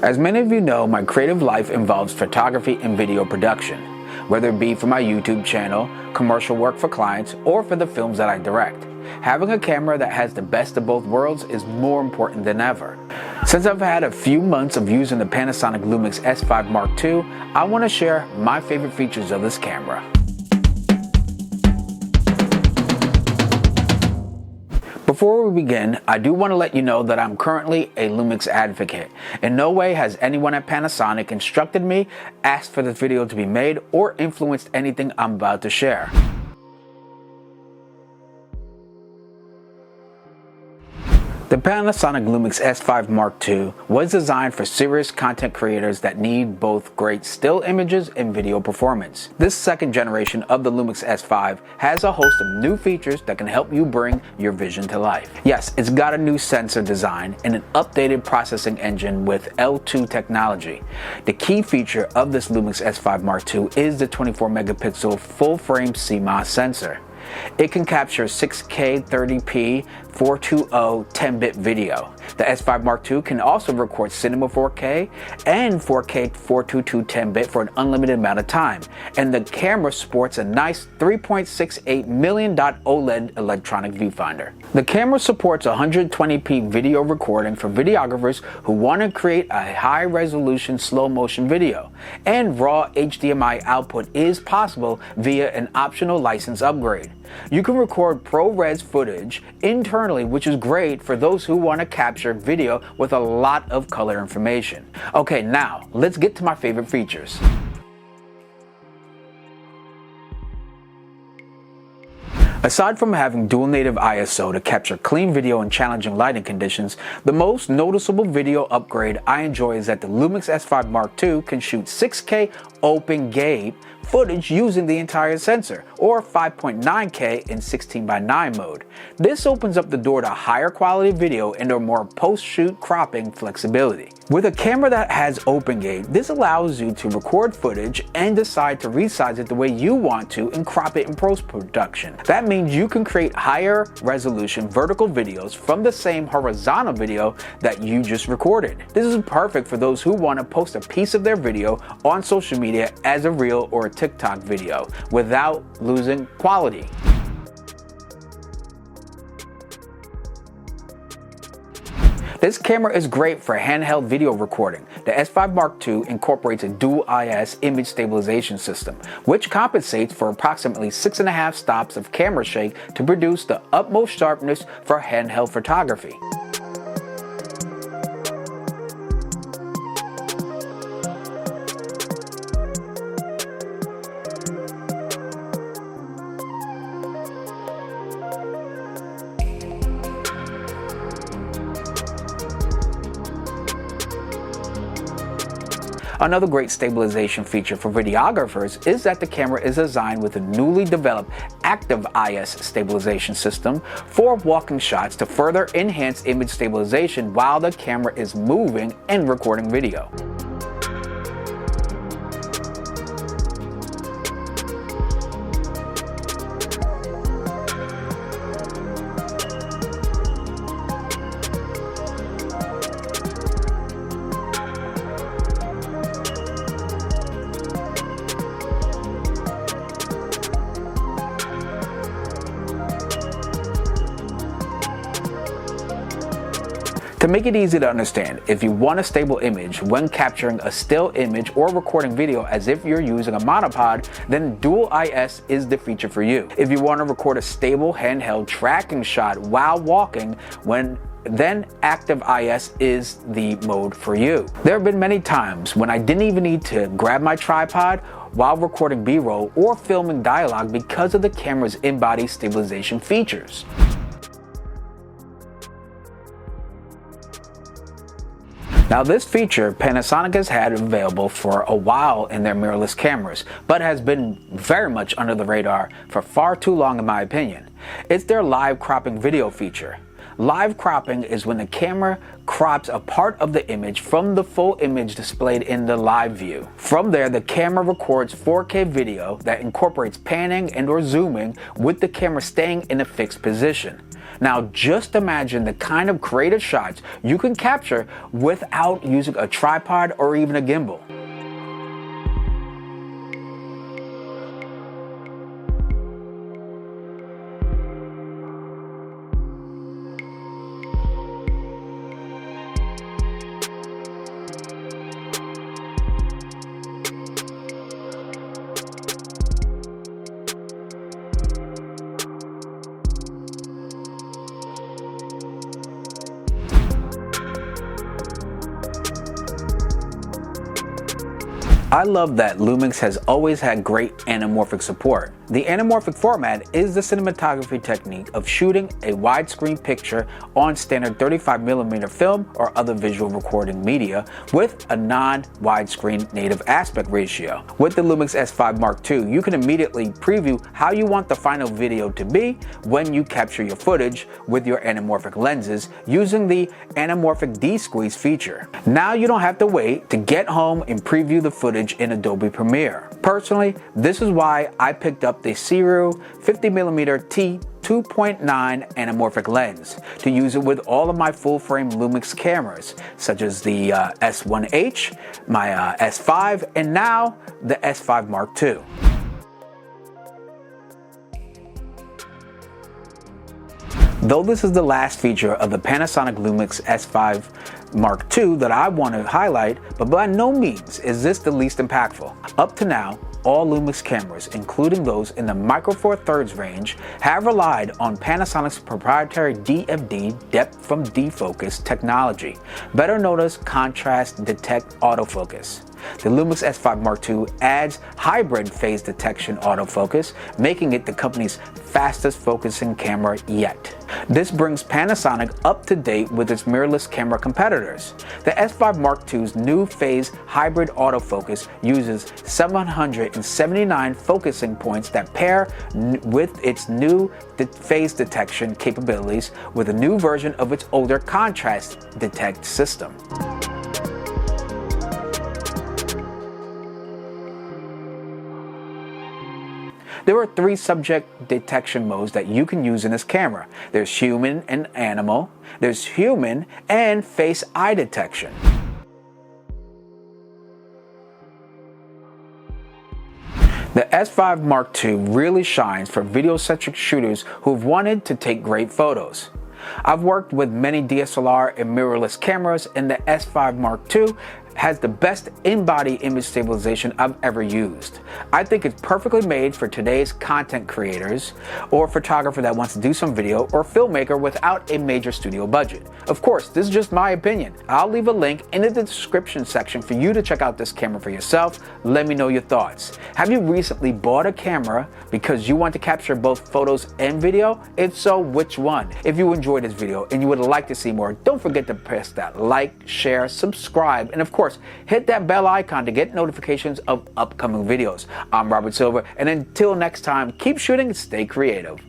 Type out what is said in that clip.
As many of you know, my creative life involves photography and video production, whether it be for my YouTube channel, commercial work for clients, or for the films that I direct. Having a camera that has the best of both worlds is more important than ever. Since I've had a few months of using the Panasonic Lumix S5 Mark II, I want to share my favorite features of this camera. Before we begin, I do want to let you know that I'm currently a Lumix advocate. In no way has anyone at Panasonic instructed me, asked for this video to be made, or influenced anything I'm about to share. The Panasonic Lumix S5 Mark II was designed for serious content creators that need both great still images and video performance. This second generation of the Lumix S5 has a host of new features that can help you bring your vision to life. Yes, it's got a new sensor design and an updated processing engine with L2 technology. The key feature of this Lumix S5 Mark II is the 24 megapixel full-frame CMOS sensor. It can capture 6K 30p 420 10-bit video. The S5 Mark II can also record Cinema 4K and 4K 422 10-bit for an unlimited amount of time. And the camera sports a nice 3.68 million dot OLED electronic viewfinder. The camera supports 120p video recording for videographers who want to create a high-resolution slow-motion video. And raw HDMI output is possible via an optional license upgrade. You can record ProRes footage internally, which is great for those who want to capture video with a lot of color information. Okay, now let's get to my favorite features. Aside from having dual native ISO to capture clean video in challenging lighting conditions, the most noticeable video upgrade I enjoy is that the Lumix S5 Mark II can shoot 6K open gate footage using the entire sensor, or 5.9K in 16:9 mode. This opens up the door to higher quality video and a more post-shoot cropping flexibility. With a camera that has open gate, this allows you to record footage and decide to resize it the way you want to and crop it in post-production. That means you can create higher resolution vertical videos from the same horizontal video that you just recorded. This is perfect for those who want to post a piece of their video on social media as a reel or a TikTok video without losing quality. This camera is great for handheld video recording. The S5 Mark II incorporates a dual IS image stabilization system, which compensates for approximately 6.5 stops of camera shake to produce the utmost sharpness for handheld photography. Another great stabilization feature for videographers is that the camera is designed with a newly developed active IS stabilization system for walking shots to further enhance image stabilization while the camera is moving and recording video. To make it easy to understand, if you want a stable image when capturing a still image or recording video as if you're using a monopod, then Dual IS is the feature for you. If you want to record a stable handheld tracking shot while walking, then Active IS is the mode for you. There have been many times when I didn't even need to grab my tripod while recording B-roll or filming dialogue because of the camera's in-body stabilization features. Now, this feature Panasonic has had available for a while in their mirrorless cameras, but has been very much under the radar for far too long in my opinion. It's their live cropping video feature. Live cropping is when the camera crops a part of the image from the full image displayed in the live view. From there, the camera records 4K video that incorporates panning and/or zooming with the camera staying in a fixed position. Now just imagine the kind of creative shots you can capture without using a tripod or even a gimbal. I love that Lumix has always had great anamorphic support. The anamorphic format is the cinematography technique of shooting a widescreen picture on standard 35mm film or other visual recording media with a non-widescreen native aspect ratio. With the Lumix S5 Mark II, you can immediately preview how you want the final video to be when you capture your footage with your anamorphic lenses using the Anamorphic D-Squeeze feature. Now you don't have to wait to get home and preview the footage in Adobe Premiere. Personally, this is why I picked up the Serial 50mm T 2.9 anamorphic lens to use it with all of my full-frame Lumix cameras, such as the S1H, my S5, and now the S5 Mark II. Though this is the last feature of the Panasonic Lumix S5 Mark II that I want to highlight, but by no means is this the least impactful. Up to now, all Lumix cameras, including those in the Micro Four Thirds range, have relied on Panasonic's proprietary DFD depth from defocus technology, better known as contrast detect autofocus. The Lumix S5 Mark II adds hybrid phase detection autofocus, making it the company's fastest focusing camera yet. This brings Panasonic up to date with its mirrorless camera competitors. The S5 Mark II's new phase hybrid autofocus uses 779 focusing points that pair with its new phase detection capabilities with a new version of its older contrast detect system. There are 3 subject detection modes that you can use in this camera. There's human and animal, there's human and face eye detection. The S5 Mark II really shines for video-centric shooters who've wanted to take great photos. I've worked with many DSLR and mirrorless cameras, and the S5 Mark II has the best in-body image stabilization I've ever used. I think it's perfectly made for today's content creators or photographer that wants to do some video or filmmaker without a major studio budget. Of course, this is just my opinion. I'll leave a link in the description section for you to check out this camera for yourself. Let me know your thoughts. Have you recently bought a camera because you want to capture both photos and video? If so, which one? If you enjoyed this video and you would like to see more, don't forget to press that like, share, subscribe, and of course, hit that bell icon to get notifications of upcoming videos. I'm Robert Silver, and until next time, keep shooting and stay creative.